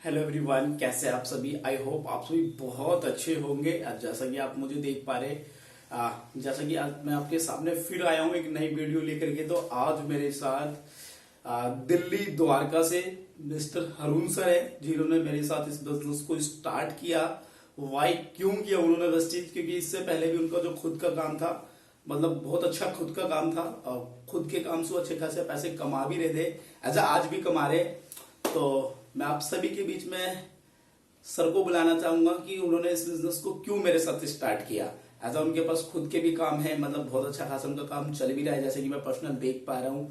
Hello everyone, कैसे आप सभी। आई होप आप सभी बहुत अच्छे होंगे। आज जैसा कि आप मुझे देख पा रहे, जैसा कि आज मैं आपके सामने फिर आया हूं एक नई वीडियो लेकर के। तो आज मेरे साथ दिल्ली द्वारका से मिस्टर हरून सर है, जिन्होंने मेरे साथ इस बिजनेस को स्टार्ट किया। वाई क्यों किया उन्होंने बस चीज, क्योंकि इससे पहले भी उनका जो खुद का काम था, मतलब बहुत अच्छा खुद का काम था और खुद के काम से अच्छे खासे पैसे कमा भी रहे थे, ऐसा आज भी कमा रहे। तो मैं आप सभी के बीच में सर को बुलाना चाहूंगा कि उन्होंने इस बिजनेस को क्यों मेरे साथ स्टार्ट किया। ऐसा उनके पास खुद के भी काम है, मतलब बहुत अच्छा खासा उनका काम चल भी रहा है, जैसे कि मैं पर्सनल देख पा रहा हूँ।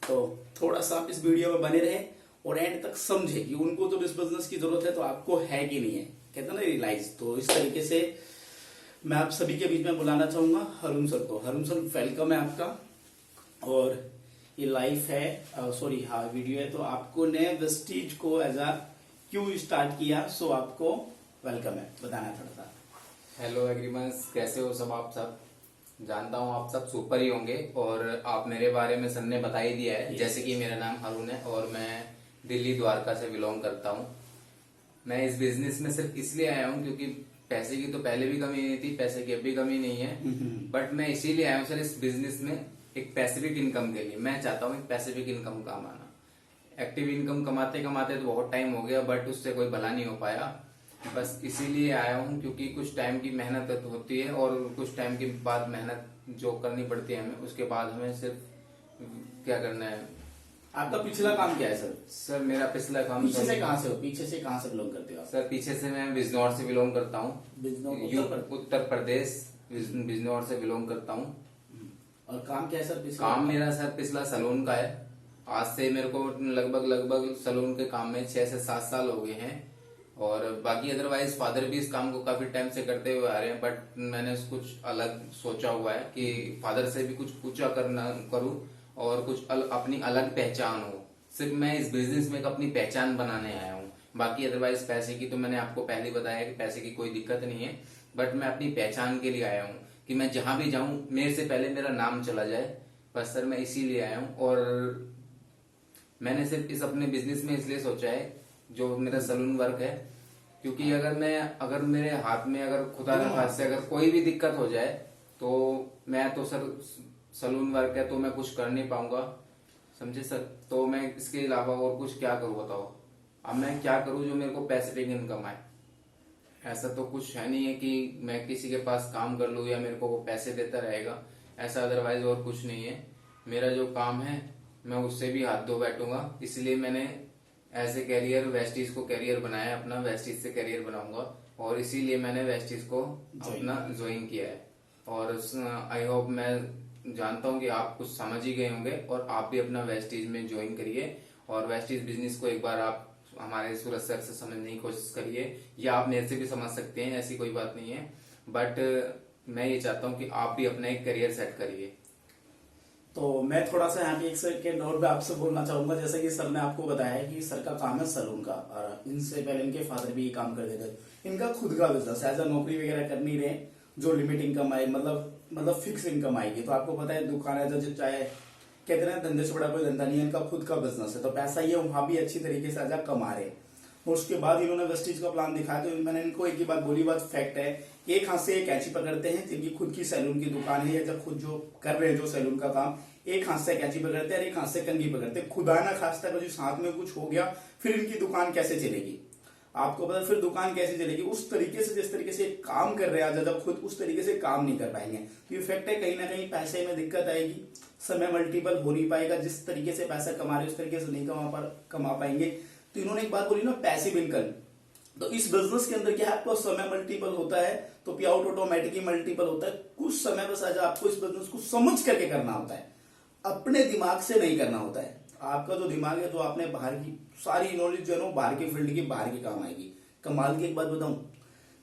तो थोड़ा सा आप इस वीडियो में बने रहे और एंड तक समझे कि उनको तो इस बिजनेस की जरूरत है तो आपको है कि नहीं है, कहते हैं ना रियलाइज। तो इस तरीके से मैं आप सभी के बीच में बुलाना चाहूंगा हरून सर को। हरून सर, वेलकम है आपका। और ये लाइफ है, सॉरी हाँ वीडियो है। तो आपको ने वेस्टीज को एज आ क्यों स्टार्ट किया, सो आपको वेलकम है, बताना थोड़ा सा। हेलो एग्रीमेंट्स, कैसे हो सब आप सब। जानता हूँ आप सब सुपर ही होंगे और आप मेरे बारे में सर ने बता ही दिया है। जैसे कि मेरा नाम हरून है और मैं दिल्ली द्वारका से बिलोंग करता हूँ। मैं इस बिजनेस में सिर्फ इसलिए आया हूँ क्योंकि पैसे की तो पहले भी कमी नहीं थी, पैसे की अब भी कमी नहीं है। बट मैं इसीलिए आया हूँ सर इस बिजनेस में एक पैसिफिक इनकम के लिए। मैं चाहता हूँ एक पैसिफिक इनकम कमाना। एक्टिव इनकम कमाते कमाते तो बहुत टाइम हो गया, बट उससे कोई भला नहीं हो पाया। बस इसीलिए आया हूँ क्योंकि कुछ टाइम की मेहनत तो होती है और कुछ टाइम के बाद मेहनत जो करनी पड़ती है हमें, उसके बाद हमें सिर्फ क्या करना है। आपका पिछला काम क्या है सर? सर मेरा पिछला काम पीछे से कहाँ से हो, पीछे से कहाँ से बिलोंग करते हो आप? सर पीछे से मैं बिजनौर से बिलोंग करता हूँ। उत्तर प्रदेश बिजनौर से बिलोंग करता हूँ। और काम क्या है सर पिछला? काम मेरा सर पिछला सलून का है। आज से मेरे को लगभग सलून के काम में 6 से 7 साल हो गए हैं। और बाकी अदरवाइज फादर भी इस काम को काफी टाइम से करते हुए आ रहे हैं, बट मैंने कुछ अलग सोचा हुआ है कि फादर से भी कुछ पूछा करूं और कुछ अपनी अलग पहचान हो। सिर्फ मैं इस बिजनेस में एक अपनी पहचान बनाने आया हूँ। बाकी अदरवाइज पैसे की तो मैंने आपको पहले बताया कि पैसे की कोई दिक्कत नहीं है, बट मैं अपनी पहचान के लिए आया हूँ कि मैं जहां भी जाऊं मेरे से पहले मेरा नाम चला जाए। बस सर मैं इसीलिए आया हूँ। और मैंने सिर्फ इस अपने बिजनेस में इसलिए सोचा है जो मेरा सलून वर्क है, क्योंकि अगर मेरे हाथ में अगर खुदा न खास्ते अगर कोई भी दिक्कत हो जाए तो मैं तो सर सलून वर्क है तो मैं कुछ कर नहीं पाऊंगा, समझे सर। तो मैं इसके अलावा और कुछ क्या करूँ बताओ। अब मैं क्या करूँ जो मेरे को पैसिफिक इनकम आए। ऐसा तो कुछ है नहीं है कि मैं किसी के पास काम कर लूँ या मेरे को वो पैसे देता रहेगा, ऐसा अदरवाइज और कुछ नहीं है। मेरा जो काम है मैं उससे भी हाथ धो बैठूंगा। इसलिए मैंने एज ए कैरियर वेस्टीज को कैरियर बनाया अपना, वेस्टीज से कैरियर बनाऊंगा और इसीलिए मैंने वेस्टीज को अपना ज्वाइन किया है। और आई होप, मैं जानता हूं कि आप कुछ समझ ही गए होंगे और आप भी अपना वेस्टीज में ज्वाइन करिए और वेस्टीज बिजनेस को एक बार आप हमारे सूरज सर से समझने की कोशिश करिए, या आप मेरे से भी समझ सकते हैं, ऐसी कोई बात नहीं है। बट मैं ये चाहता हूँ कि आप भी अपना एक करियर सेट करिए। तो मैं थोड़ा सा यहाँ पे एक सेकंड और भी आपसे बोलना चाहूंगा। जैसे कि सर ने आपको बताया कि सर का काम है सलून का, और इनसे पहले इनके फादर भी ये काम करते थे। इनका खुद का बिजनेस है, एज नौकरी वगैरह कर नहीं रहे जो लिमिट इनकम आए, मतलब फिक्स इनकम आएगी। तो आपको पता है दुकान है जो चाहे कहते हैं धंधे से बड़ा कोई धंधा नहीं है, इनका खुद का बिजनेस है। तो पैसा ये वहां भी अच्छी तरीके से आजा कमा रहे। और उसके बाद इन्होंने वेस्टीज का प्लान दिखाया तो मैंने इनको एक ही बात बोली, बात फैक्ट है। एक हाथ से एक कैंची पकड़ते हैं जिनकी खुद की सैलून की दुकान है या जब खुद जो कर रहे हैं जो सैलून का काम, एक हाथ से कैंची पकड़ते हैं और एक हाथ से कंघी पकड़ते हैं। खुदा ना खास्ता अगर जिस हाथ में कुछ हो गया फिर इनकी दुकान कैसे चलेगी, आपको पता फिर दुकान कैसे चलेगी। उस तरीके से जिस तरीके से काम कर रहे हैं जब खुद उस तरीके से काम नहीं कर पाएंगे तो ये फैक्ट है, कहीं ना कहीं पैसे में दिक्कत आएगी, समय मल्टीपल हो नहीं पाएगा। जिस तरीके से पैसा कमा रहे उस तरीके से नहीं कमा पाएंगे। तो इन्होंने एक बात बोली ना, पैसिव इनकम। तो इस बिजनेस के अंदर क्या है, आपको समय मल्टीपल होता है तो पे आउट ऑटोमेटिकली मल्टीपल होता है। कुछ समय बस आज आपको इस बिजनेस को समझ करके करना होता है, अपने दिमाग से नहीं करना होता है। आपका जो दिमाग है, जो आपने बाहर की सारी नॉलेज जो है ना बाहर की फील्ड की बाहर की काम आएगी। कमाल की एक बात बताऊं,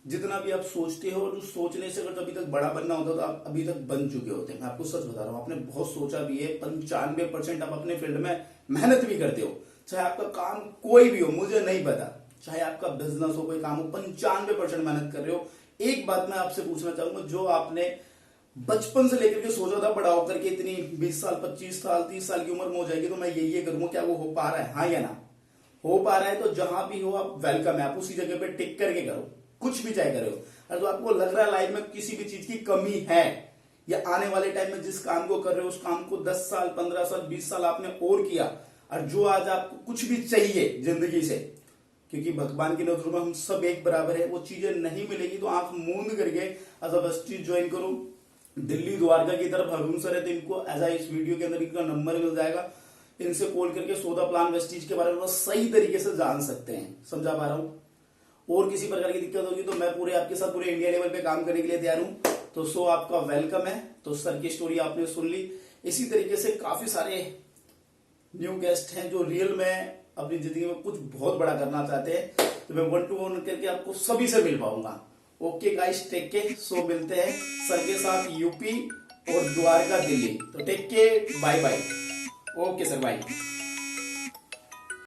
जितना भी आप सोचते हो और सोचने से अगर अभी तक बड़ा बनना होता तो आप अभी तक बन चुके होते हैं। मैं आपको सच बता रहा हूं, आपने बहुत सोचा भी है। 95% आप अपने फील्ड में मेहनत भी करते हो, चाहे आपका काम कोई भी हो, मुझे नहीं पता, चाहे आपका बिजनेस हो कोई काम हो, 95% मेहनत कर रहे हो। एक बात मैं आपसे पूछना चाहूंगा, जो आपने बचपन से लेकर के सोचा था बड़ा होकर के इतनी 20 साल 25 साल 30 साल की उम्र में हो जाएगी तो मैं ये करूंगा, क्या वो हो पा रहा है, हाँ या ना? हो पा रहा है तो जहां भी हो आप वेलकम है, आप उसी जगह पे टिक करके करो, कुछ भी चाहे करो। और जो आपको लग रहा है लाइफ में किसी भी चीज की कमी है, या आने वाले टाइम में जिस काम को कर रहे हो उस काम को 10 साल 15 साल 20 साल आपने और किया, और जो आज आपको कुछ भी चाहिए जिंदगी से, क्योंकि भगवान की नजरों में हम सब एक बराबर है, वो चीजें नहीं मिलेगी तो आंख मूंद करके एज अ वेस्टीज ज्वाइन करो। दिल्ली द्वारका की तरफ हरून सर है, तो इनको एज इस वीडियो के अंदर इनका नंबर मिल जाएगा, इनसे कॉल करके सौदा प्लान वेस्टीज के बारे में सही तरीके से जान सकते हैं। समझा पा रहा हूं? और किसी प्रकार की दिक्कत होगी तो मैं पूरे आपके साथ पूरे इंडिया लेवल पे काम करने के लिए तैयार हूं। तो सो आपका वेलकम है। तो सर की स्टोरी आपने सुन ली, इसी तरीके से काफी सारे न्यू गेस्ट हैं जो रियल में अपनी जिंदगी में कुछ बहुत बड़ा करना चाहते हैं, तो मैं 1 to 1 करके आपको सभी से मिल पाऊंगा। Okay guys, take care. So मिलते हैं सर के साथ यूपी और द्वारका दिल्ली। तो take care, bye bye. Okay sir, bye.